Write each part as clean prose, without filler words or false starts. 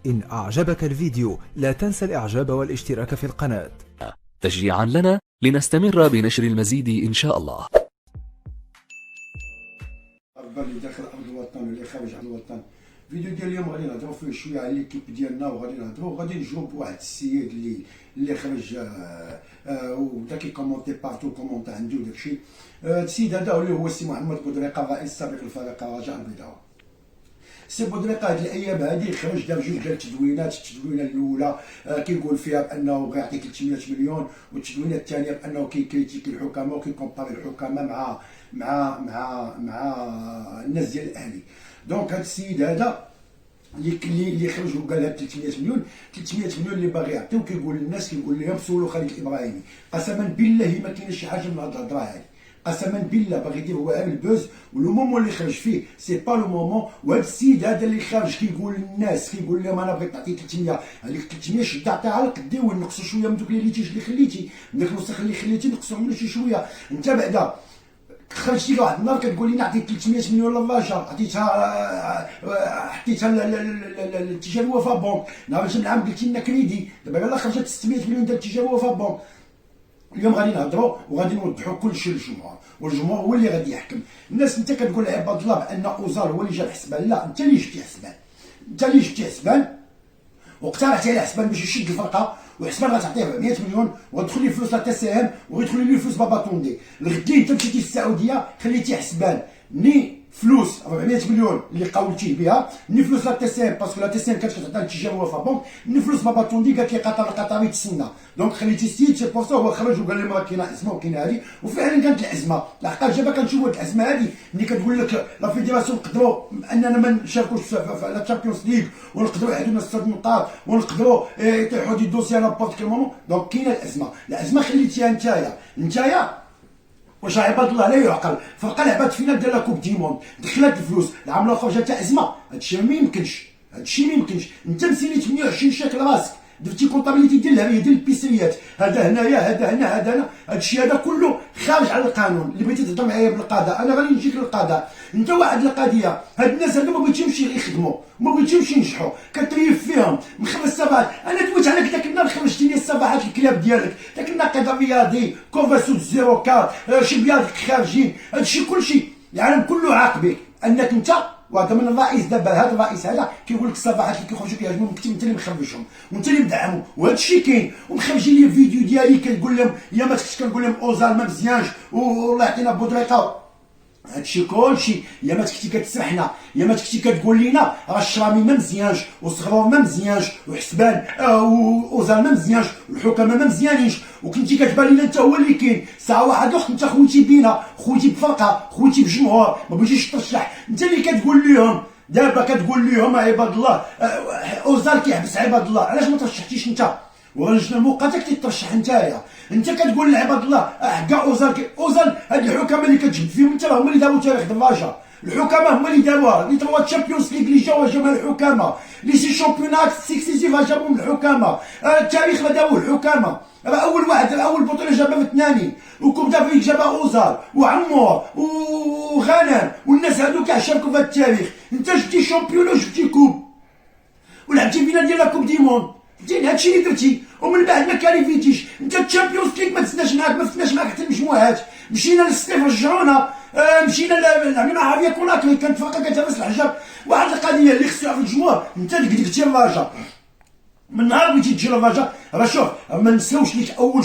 إن أعجبك الفيديو لا تنسى الإعجاب والاشتراك في القناة تشجيعا لنا لنستمر بنشر المزيد إن شاء الله. اللي داخل ارض الوطن واللي خارج ارض الوطن. الفيديو ديال اليوم غادي نهضروا فيه شويه على ليكيب ديالنا، وغادي نهضروا وغادي نجاوب بواحد السيد اللي خرج وبدا كيكومونتي بارتو كومونت عنده داكشي. السيد هذا اللي هو السي محمد بودريقه رئيس سابق الفريق رجاء البيضاء. السي بودريقه هاد الايام هادي خرج دار جوج ديال التدوينات. التدوينه الاولى كيقول فيها بانه غيعطي 300 مليون، والتدوينه الثانيه بانه كيكريتيكي الحكامه وكيكومباري الحكامه مع الناس ديال الاهلي. دونك هاد السيد هذا اللي خرج وقال هاد 300 مليون اللي باغي يعطيو، كيقول للناس، كيقول لهم سولوا خالد الابراهيمي. قسما بالله ما كاينش شي حاجه من هاد الهضره هادي، قسما بالله باغي يدير هو غير البوز، ولو مومون اللي خرج فيه سي با لو مومون. وهاد السيد هذا اللي خارج كيقول للناس، كيقول لهم انا بغيت نعطي 300، هذيك 300 شد عطيها على قدي ونقصوا شويه من دوك اللي خليتي، من داك الوسخ اللي خليتي نقصوا منه شي شويه. انت بعدا خرجتي واحد النهار كتقول لي نعطيك 300 مليون لافاجا، حطيتها لاتجاه الوفا بونك. نهار العام قلتي لنا كريدي، دابا يلاه خرجت 600 مليون ديال اتجاه الوفا بونك. اليوم غادي نهضروا وغادي نوضحوا كلشي للجمهور، والجمهور هو اللي غادي يحكم. الناس انت كتقول عباد الله بان اوزار هو اللي جاب حسبان، لا، انت اللي جبتي حسبان، واقترحتي على حسبان باش يشد الفرقه، وحسبان غتعطيه 400 مليون وغتدخل لي فلوس لا تي سي ام وغيدخل لي فلوس بابا توندي. الغدين انت مشيتي للسعوديه خليتي حسبان ني فلوس 400 مليون اللي قاولتيه بها، ني فلوس لا تي سي ام باسكو لا تي سي ام كانت كتعطيها لاتجاه الوفا بونك، ني فلوس بابا توندي قالت لي القطري تسنى. دونك خليتي السيد سي بور سا هو خرج وقال لهم راه كاينه ازمه وكاينه هذه، وفعلا كانت الازمه. لحقاش دابا كنشوفوا هاد الازمه هذه ملي كتقول لك لا فيدراسيون نقدروا اننا ما نشاركوش في لا تشامبيونز ليغ، ونقدروا يعيدوا السد النقاط، ونقدروا يطيحوا دي دوسي على بورت كل مومون. دونك كاينه الازمه خليتيها نتايا. واش عباد الله لا يعقل؟ فرقه لعبات فينا ديال لا كوب دي موند، دخلات الفلوس، العام الاخر جات ازمه. هادشي ما يمكنش، انت مسيني 28 شاكل راسك، درتي كونطابيليتي ديال الهريه ديال البيسريات، هذا هنايا هذا هنا، هادشي هذا كله خارج على القانون. اللي بغيتي تهضر معايا بالقضاء انا غادي نجيك للقضاء. انت واحد القضيه، هاد الناس هادو ما بغيتيهمش يخدموا، ما بغيتيهمش ينجحوا، كتريف فيهم مخرج الصباحات. انا دويت عليك داك النهار خرجتي لي الصباحات الكلاب ديالك، داك الناقد الرياضي كونفاسيون 04 شبيان خارجين، هادشي كلشي العالم كله عاقبك انك انت. وهذا من الرئيس دابا، هذا الرئيس هذا كيقول لك الصفحات اللي كيخرجوا كيهاجموا انت اللي مخرجهم وانت اللي مدعمهم، وهذا الشيء كاين. ومخرجين لي الفيديو ديالي كنقول لهم يا ما كنتش كنقول لهم اوزال ما مزيانش والله يعطينا بودريقه. هادشي كلشي يا ما كنتي كتسرحنا، يا ما كنتي كتقول لينا راه الشرامي ما مزيانش، والصغرور ما مزيانش، وحسبان واوزال ما مزيانش، والحكامه ما مزيانينش، وكنتي كتبان لنا انت هو اللي كاين. ساعه واحد الوقت انت خويتي بينا، خويتي بفرقه، خويتي بجمهور، ما بغيتيش ترشح. انت اللي كتقول لهم دابا، كتقول لهم عباد الله اوزال كيحبس عباد الله، علاش ما ترشحتيش انت؟ ولجنه المؤقته كترشح نتايا، انت كتقول لعباد الله حكا اوزال هاد الحكامه اللي كتجبد فيهم انت هما اللي داروا تاريخ دراجه. الحكامه هما اللي داروها، لي تروا تشامبيونز ليغ اللي جاو جابها الحكامه، لي سي شامبيونات سيكسيسيف جابهم الحكامه، التاريخ ما داروه الحكامه. راه اول بطوله جابها في الثاني، وكوب دافريك جابها اوزال وعمور وغنم، والناس هادو كاع شاركوا في هاد التاريخ. انت جبتي شامبيون وجبتي كوب ولعبتي فينا ديال لا كوب دي موند، زين هادشي اللي درتي. ومن بعد ما كاليفيتيش انت الشامبيونز ليغ ما فتناش معاك حتى المجموعات. مشينا للصيف رجعونا، مشينا لعبنا عافيه كوناكري، كانت فرقه كتهرس الحجاب. واحد القضيه اللي خصو يعرف الجمهور، انت دقدقتي الرجاء من نهار بغيتي تجي للرجاء. راه شوف ما نساوش ليك اول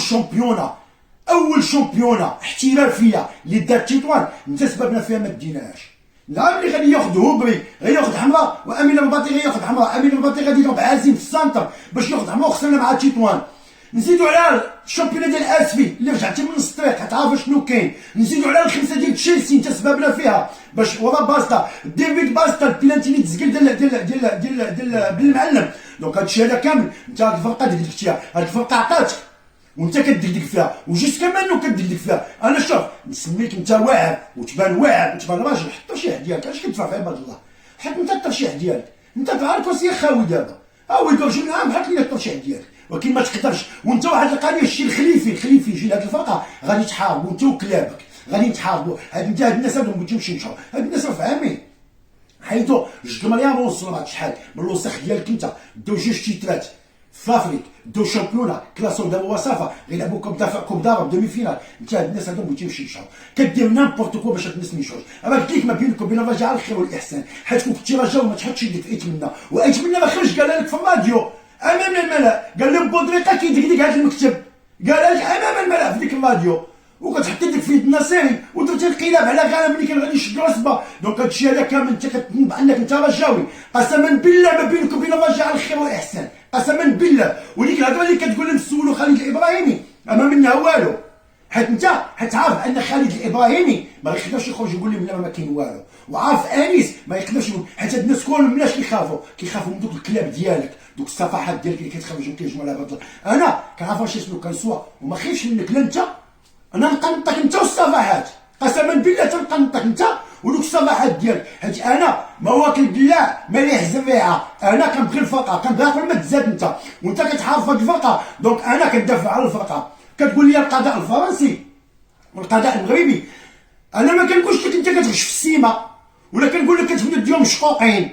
شامبيونه احترافيه اللي دارت تيطوان، انت سببنا فيها ما ديناهاش. العام اللي غادي ياخذ هوبري غياخذ حمراء، وامين الباطي غياخذ حمراء، امين الباطي غادي يضرب عازم في السانتر باش ياخذ حمراء، وخسرنا مع تيطوان. نزيدو على الشامبيون ديال اسفي اللي رجعتي من الطريق كتعرف شنو كاين، نزيدو على الخمسه ديال تشيلسي انت سببنا فيها باش ورا باستا ديفيد باستا البلانتي اللي تسقل ديال بالمعلم. دونك هادشي هذا كامل انت هاد الفرقه دقدقتيها، هاد الفرقه عطاتك وانت كدقدق فيها، وجيت كمان كدقدق فيها. انا شوف نسميك انت واعر وتبان واعر وتبان راجل. حط الترشيح ديالك، اش كتدفع في عباد الله؟ حط انت الترشيح ديالك، انت في الكرسي خاوي دابا، ها هو يقول شنو عام حط لي الترشيح ديالك، ولكن ما تقدرش. وانت واحد القضيه الشيء الخليفي يجي لهاد الفرقه غادي تحاربوا انت وكلابك، غادي نتحاربوا. هاد الناس هادو ما بغيتهمش ينجحوا، هاد الناس راه فاهمين حيدو 2 مليار ونص ولا شحال من الوسخ ديالك انت. داو 2 تيترات في افريك، داو شامبيونا كلاسون دابا وصافه غيلعبوا كوب دابا دومي فينال. انت هاد الناس هادو بغيتي يمشيو كدير نامبورت كو باش هاد الناس ما يمشيوش. انا قلت لك ما بينك وبين الرجاء على الخير والاحسان، حيت كون كنتي رجاء وما تحطش يدك في ايتمنى، وايتمنى ما خرج قال لك في الراديو امام الملا، قال لهم بودريقه كيدقدق هذا المكتب، قال لك امام الملا في ديك الراديو، وكتحط يدك في يد النصيري ودرتي القلاب على غانا ملي كان غادي يشدوا العصبه. دونك هادشي هذا كامل انت كتنبع انك انت رجاوي، قسما بالله ما بينك وبين الرجاء على الخير والاحسان، قسما بالله. وديك الهضره اللي كتقول لهم سولوا خالد الابراهيمي ما منها والو، حيت انت عارف ان خالد الابراهيمي ما يقدرش يخرج يقول لهم لا ما كاين والو، وعارف انيس ما يقدرش يقول، حيت هاد الناس كلهم ملاش كيخافوا من دوك الكلاب ديالك، دوك الصفحات ديالك اللي كتخرجوا كيهجموا على بطل. انا كنعرف واش اسمو كنسوا وما خايفش منك لا انت، انا نقنطك انت والصفحات، قسما بالله تنقنطك انت ودوك الصفحات ديالك، حيت انا ما واكل بالله ما يحزن فيها. انا كنبغي الفرقه، كنبغيها قبل ما تزاد انت، وانت كتحارب هاد الفرقه. دونك انا كندافع على الفرقه. كتقول لي القضاء الفرنسي والقضاء المغربي، انا ما كنقولش لك انت كتغش في السيما، ولا كنقول لك كتبدا ديهم مشقوقين.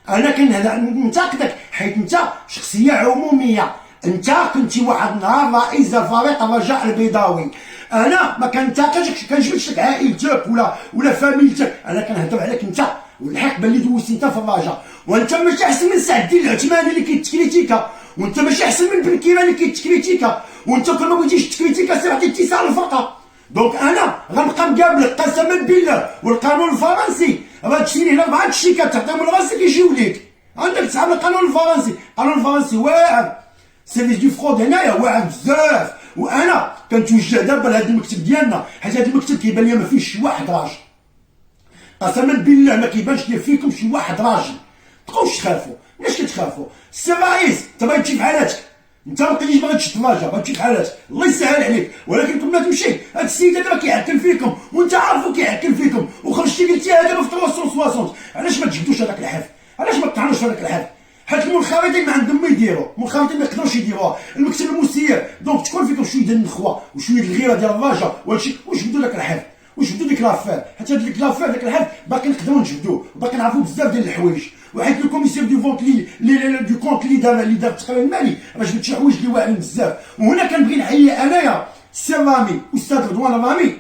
انا كننتقدك حيت انت شخصيه عموميه، انت كنتي واحد النهار رئيس فريق الرجاء البيضاوي. انا ما كنتقدش كنجبدش لك عائلتك ولا فاميلتك، انا كنهضر عليك انت والحقبه اللي دوزتي انت في الرجاء. وانت ماشي احسن من سعد الدين العثماني اللي كيتكريتيكا، وانت ماشي احسن من بن كيران اللي كيتكريتيكا، وانت كل ما بغيتيش تكريتيكا سير عطي اتساع للفرقه. دونك انا غنبقى مقابلك قسما بالله. والقانون الفرنسي راه تشري هنا 4 الشيكات تعطيهم لراسك يجيو ليك، عندك تسحب القانون الفرنسي. القانون الفرنسي واعر، سيرفيس دو فرود هنايا واعر بزاف. وانا كنتوجه دابا لهذا المكتب ديالنا، حيت هذا المكتب كيبان لي ما فيهش شي واحد راجل، قسما بالله ما كيبانش لي فيكم شي واحد راجل. تبقاوش تخافوا، علاش كتخافوا؟ السي الرئيس انت باغي تمشي بحالاتك، انت ما بقيتيش باغي تشد الراجا، باغي تمشي بحالاتك، الله يسهل عليك. ولكن كون ما تمشي هاد السيد هذا كيعكل فيكم، وانت عارفو كيعكل فيكم، وخرجتي قلتي هذا في 360. علاش ما تجبدوش هذاك الحرف؟ علاش ما تطعنوش هذاك الحرف؟ حيت المنخرطين ما عندهم ما يديروا، المنخرطين ما يقدروش يديروها. المكتب المسير دونك تكون فيكم شويه ديال النخوه وشويه ديال الغيره ديال الراجا وهادشي، وجبدوا داك الحرف وجبدوا ديك لافير، حيت هاد ديك لافير داك الحرف باقي نقدروا نجبدوه، وباقي نعرفوا بزاف ديال الحوايج. وحيت الكوميسير دو فونت دو كونت اللي دار التقرير المالي راه جبد شي حوايج اللي واعرين بزاف. وهنا كنبغي نحيي انايا السي رامي استاذ رضوان رامي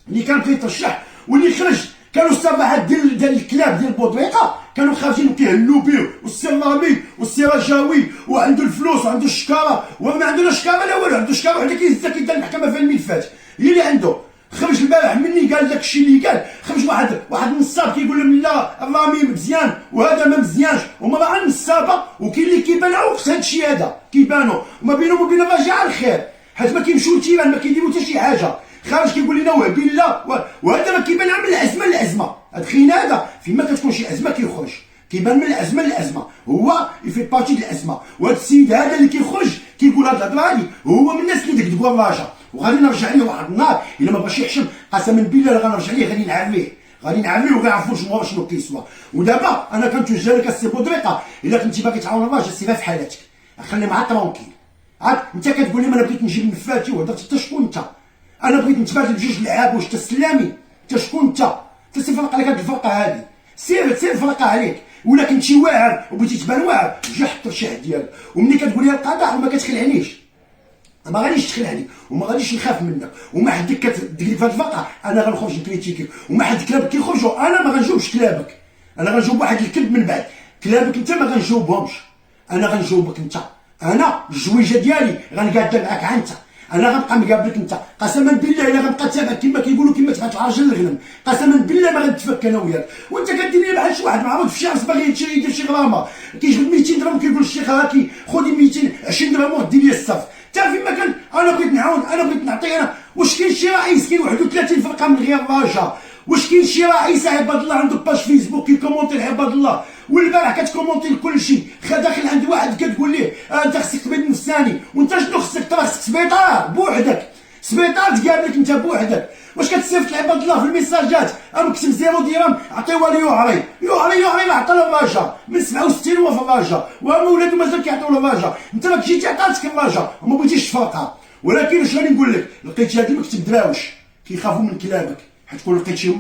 اللي كان بغى يترشح واللي خرج. كانوا الصفحات ديال الكلاب ديال بودريقه كانوا خارجين وكيهلوا بيه، والسي رامي والسي رجاوي وعنده الفلوس وعنده الشكاره، وما عنده لا شكاره لا والو، عنده شكاره وحده كيهزها كيدير المحكمه في الملفات هي اللي عنده. خرج البارح مني قال داك الشيء اللي قال، خرج واحد النصاب كيقول لهم لا الرامي مزيان وهذا ما مزيانش، وما مع النصابه وكاين اللي كيبان عوق هذا الشيء هذا كيبانوا، وما بينهم وبين الرجاء على الخير، حيت ما كيمشيو للتيران ما كيديروا حتى شي حاجه. خارج كيقول لنا وهبي لا، وهذا ما كيبان من الازمه للازمه. هاد خينا هذا فيما كتكون شي ازمه كيخرج، كيبان من الازمه للازمه، هو يفي بارتي د الازمه. وهذا السيد هذا اللي كيخرج كيقول هاد الهضره هادي هو من الناس اللي دقدقوا الراجا، وغادي نرجع ليه واحد النهار الا ما بغاش يحشم قسما بالله غنرجع ليه، غادي نعرفيه وغيعرفوا الجمهور شنو كيسوى. ودابا انا كنتوجه لك السي بودريقه، الا كنتي باغي تعاون الراجا سير في حالتك، خلي معاه ترونكيل. عاد انت كتقول لي انا بغيت نجيب النفاتي وهضرت، انت شكون انت؟ انا بغيت نتبادل بجوج لعاب، واش انت السلامي؟ انت شكون انت؟ انت سير فرق عليك هاد الفرقه هادي، سير فرقه عليك. ولا كنتي واعر وبغيتي تبان واعر جا حط الشيح ديالك. وملي كتقول لي القضاء وما كتخلعنيش، ما غاديش تخلعني وما غاديش نخاف منك، وما حدك كتدير في هاد الفرقه انا غنخرج نكريتيكيك، وما حد كلابك كيخرجوا انا ما غنجاوبش كلابك، انا غنجاوب واحد الكلب من بعد. كلابك انت ما غنجاوبهمش، انا غنجاوبك انت. انا الجويجه ديالي غنقاد معاك انت، انا غنبقى مقابلك انت قسما بالله. الا غنبقى تابعك كما كيقولوا كما تبعت العرجل الغنم، قسما بالله ما غنتفك انا وياك. وانت كدير لي بحال شي واحد معروض في الشارع باغي يدير شي غرامه، كيجبد 200 درهم كيقول الشيخ هاكي خذي 220 درهم ودي لي الصف. حتى فين ما كان انا بغيت نعاون، انا بغيت نعطي. انا واش كاين شي رئيس كاين 31 فرقه من غير الرجاء؟ واش كاين شي رئيس عباد الله عنده باج فيسبوك كيكومونتي عباد الله؟ والبارح كتكومونتي لكل شيء، داخل عند واحد كتقول ليه انت خصك تبيض نفساني، وانت شنو خصك؟ ترى خصك سبيطار بوحدك، سبيطار تقابلك انت بوحدك. واش كتصيفط لعباد الله في الميساجات امكتب 0 درهم عطيوها لي يوعري ما عطى له الرجاء من 67 هو في الرجاء، وهما ولادو مازال كيعطيو له الرجاء. انت ما كنتيش عطاتك الرجاء وما بغيتيش تفرقها. ولكن اش غادي نقول لك؟ لقيت هذا المكتب دراوش كيخافوا من كلامك، حيت كون لقيت شي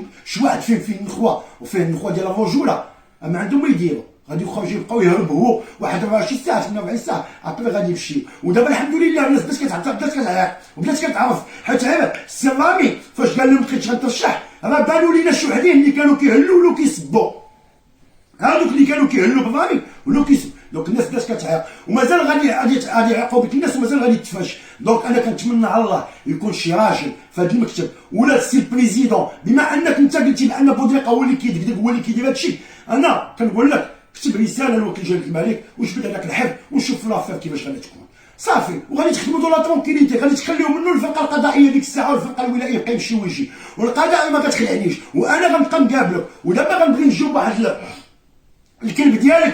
واحد فيه النخوه وفيه النخوه ديال الرجوله ما عندهم ما يديروا، غادي يبقاو يهربوا هو واحد 24 ساعه 48 ساعه ابري غادي يمشيو. ودابا الحمد لله الناس بدات كتعرف، بدات كتعرف وبدات كتعرف، حيت عيب السي رامي فاش قال لهم بقيت غنترشح راه بانوا لينا الشحدين اللي كانوا كيهلوا ولاو كيسبوا، هادوك اللي كانوا كيهلوا بالرامي ولاو كيسبوا. دونك الناس بدات كتعيق ومازال غادي عقوبه الناس ومازال غادي تفاش. دونك انا كنتمنى على الله يكون شي راجل في هذا المكتب ولا السي البريزيدون، بما انك انت قلتي بان بودريقه هو اللي كيدقدق هو اللي كيدير هادشي، انا كنقول لك كتب رساله لوكيل جلاله الملك وجبد هذاك الحفظ ونشوف في لافير كيفاش غادي تكون صافي، وغادي تخدموا دو لا ترونكيليتي، غادي تخليو منه الفرقه القضائيه ديك الساعه والفرقه الولائيه يبقى يمشي ويجي، والقضاء ما كتخلعنيش، وانا غنبقى نقابلك. ودابا غنبغي نجاوب واحد الكلب ديالك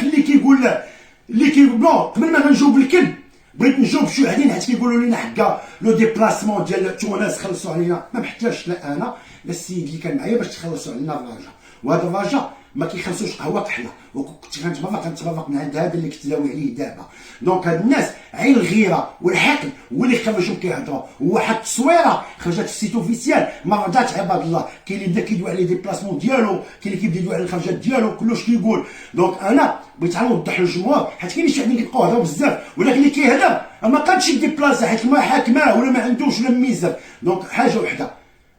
اللي بون قبل ما غنجاوب الكلب بغيت نجاوب شي وحدين حيت كيقولوا لنا حكا لو ديبلاسمون ديال تونس خلصوا علينا، ما محتاجش لا انا لا السيد اللي كان معايا باش تخلصوا علينا الراجا، وهذا الراجا ما كيخلصوش قهوه كحله، وكنت كنتفرق من عند هذا اللي كتلاوي عليه دابا. دونك هاد الناس عين الغيره والحقد هو اللي خرجهم كيهضروا، وواحد التصويره خرجت في السيت اوفيسيال ما رضاتش عباد الله، كاين اللي بدا كيدوي على لي ديبلاسمون ديالو، كاين اللي كيبدا يدوي على الخرجات ديالو، كلش كيقول. دونك انا بغيت نوضح للجمهور حيت كاين شي واحد اللي كيبقاو يهضروا بزاف، ولكن اللي كيهضر ما قادش يديبلاصا حيت المحاكمه ولا ما عندوش ولا ميزان. دونك حاجه وحده،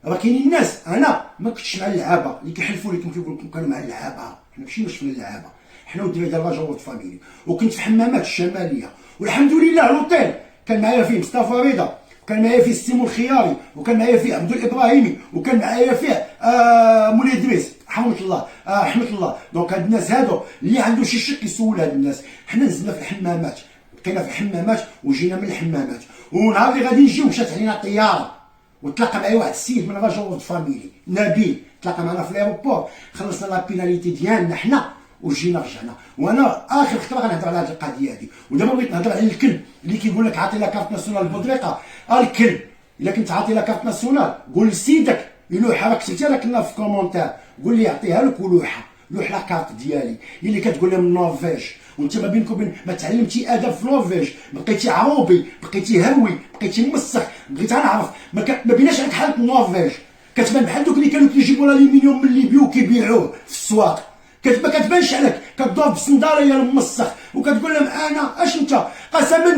راه كاينين الناس انا ما كنتش مع اللعابه اللي كيحلفوا لكم كيقول لكم كانوا مع اللعابه، حنا ماشي شفنا اللعابه، حنا والدراري ديال الراجا وولد فاميلي، وكنت في حمامات الشماليه والحمد لله لوطيل كان معايا فيه مصطفى رضا، وكان معايا فيه السيمو الخياري، وكان معايا فيه عبد الابراهيمي، وكان معايا فيه مولاي ادريس رحمه الله رحمه الله. دونك هاد الناس هادو اللي عنده شي شك يسول هاد الناس. حنا نزلنا في الحمامات، بقينا في الحمامات وجينا من الحمامات، ونهار اللي غادي نجيو مشات علينا طياره وتلاقى معايا واحد السيد من راجا ولد فاميلي نبيل، تلاقى معنا في الايروبور، خلصنا لا بيناليتي ديالنا حنا وجينا رجعنا. وانا اخر خطره غنهضر على هذه القضيه هذه. ودابا بغيت نهضر على الكلب اللي كيقول لك عاطي لا كارت ناسيونال بودريقه. الكلب الا كنت عاطي لا كارت ناسيونال قول لسيدك يلوحها، راك كتبتيها لك لنا في كومونتير، قول لي يعطيها لك ولوحها، لوح لا كارت ديالي اللي كتقول لي من النرويج، وانت ما بينك وبين ما تعلمتي ادب في النرويج، بقيتي عروبي، بقيتي هروي، بقيتي مسخ، بغيت نعرف ما بيناش عندك حاله النرويج، كتبان بحال دوك اللي كانوا كيجيبوا الالومنيوم من ليبيا وكيبيعوه في السواق، ما كتبانش عليك، كتدور بصنداليه المسخ وكتقول لهم انا اش انت. قسما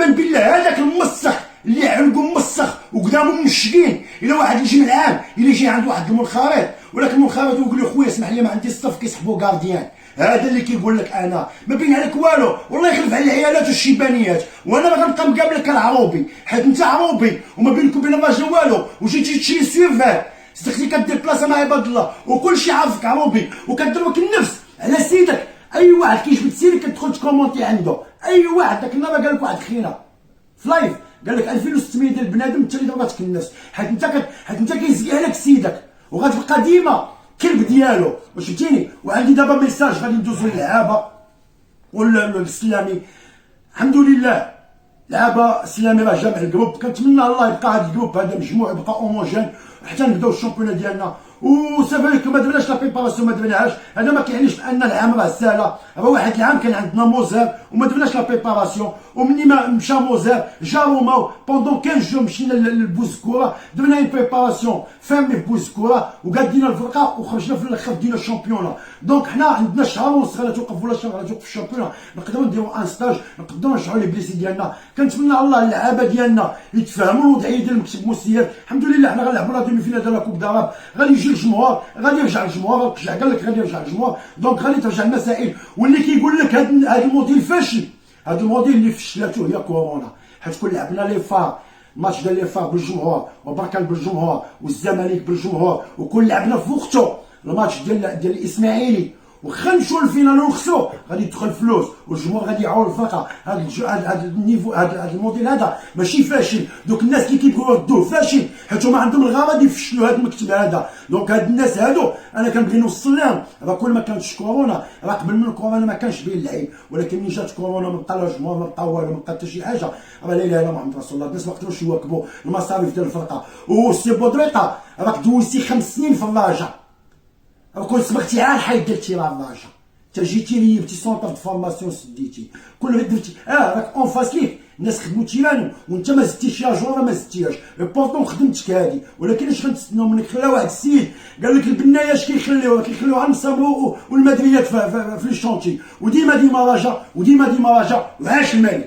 بالله هذاك المسخ اللي عنده مسخ وقدامه مشكين، الا واحد يجي من العام الا يجي عند واحد المنخرط ولكن المنخرط يقول له خويا اسمح لي ما عندي الصف كيسحبوا كارديان، هذا اللي كيقول لك انا ما بين عليك والو، والله يخلف على العيالات والشيبانيات، وانا ما غنبقى مقابلك كالعروبي حيت انت عروبي وما بينك وبين الراجل والو، وجيتي تشري سيرفات صدقتي كديبلاصا مع عباد الله وكلشي عارفك عروبي وكدروك النفس على سيدك. اي واحد كيجبد سيدك كتدخل تكومونتي عنده، اي واحد داك النهار قال لك واحد خينا في لايف قال لك 2600 ديال البنادم انت اللي ضرباتك الناس، حيت انت كيزكي عليك سيدك وغتبقى ديما كلب ديالو، واش فهمتيني. وعندي دابا ميساج غادي ندوزو للعابه والسلامي. الحمد لله لعابه السلامي راه جامع الجروب، كنتمنى الله يبقى هذا الجروب هذا مجموع يبقى اوموجين حتى نبداو الشامبيون ديالنا. وسافريكم ما درناش لا بريباراسيون ما درناهاش، هذا ما كيعنيش بان العام راه ساهله، راه واحد العام كان عندنا موزير وما درناش لا بريباراسيون، ومني ما مشى موزير جا روماو بوندون 15 جور مشينا لبوزكوره درنا اون بريباراسيون فامي في بوزكوره وقادينا الفرقه وخرجنا في الاخر دينا الشامبيون. دونك حنا عندنا شهر ونص غادي توقف ولا شهر غادي توقف في الشامبيون، نقدروا نديروا ان ستاج، نقدروا نرجعوا لي بليسي ديالنا. كنتمنى الله اللعابه ديالنا يتفاهموا الوضعيه ديال المكتب مسير. الحمد لله حنا غنلعبوا لا دومي فينال ديال لا كوب داراب، غادي يجي الجمهور غادي يرجع الجمهور، قال لك غادي يرجع الجمهور، دونك غادي ترجع المسائل. واللي كيقول لك هذا الموديل فاشل، هذا الموديل اللي فشلته هي كورونا، حيت كون لعبنا لي فار ماتش ديال لي فار بالجمهور وبركان بالجمهور والزمالك بالجمهور وكون لعبنا في وقته الماتش ديال الاسماعيلي وخنشوا الفينال ونخسروا غادي يدخل فلوس والجمهور غادي يعاون الفرقه. هذا النيفو هذا الموديل هذا ماشي فاشل، دوك الناس اللي كيبغيو يردوه فاشل حيت هما عندهم الغرض يفشلوا هذا المكتب هذا. دونك هاد الناس هادو انا كنبغي نوصل لهم راه كل ما كانتش كورونا، راه قبل من كورونا ما كانش بين اللعيب، ولكن ملي جات كورونا ما بقى لا جمهور ما بقى والو ما بقى حتى شي حاجه، راه لا اله الا محمد رسول الله. الناس ما قدروش يواكبوا المصاريف ديال الفرقه. والسي بودريقه راك دوزتي 5 سنين في الراجا، كون سبقتي عا الحيط ديال الراجا انت جيتي لي بتي سونتر دو فورماسيون سديتي كل درتي راك اون فاس ليك الناس خدموا تيرانو وانت ما زدتيش يا جوره ما زدتيهاش بورتون خدمتك هادي ولكن اش غنتسناو منك؟ خلا واحد السيد قال لك البنايه اش كيخليوها النصابو والمدنيات في الشونتي وديما راجع وعاش الملك.